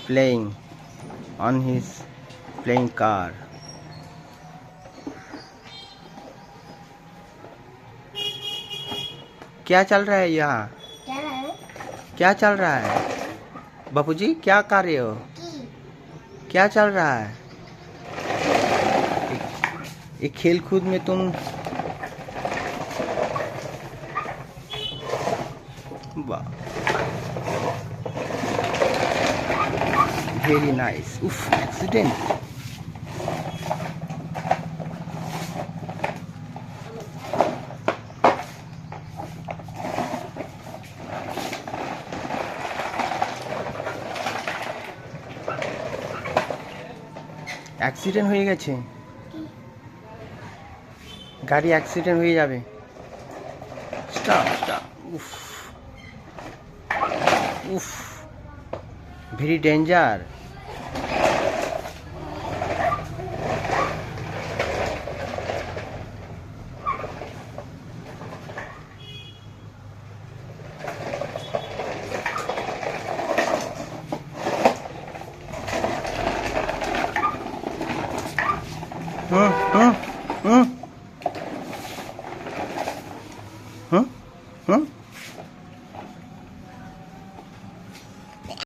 playing on his playing car. क्या चल रहा है यहाँ? क्या चल रहा है बापूजी? क्या कर रहे हो? क्या चल रहा है? एक खेल कूद में तुम वेरी नाइस. उफ, एक्सीडेंट. অ্যাক্সিডেন্ট হয়ে গেছে, গাড়ি অ্যাক্সিডেন্ট হয়ে যাবে. Stop stop. উফ উফ, ভেরি ডেঞ্জার.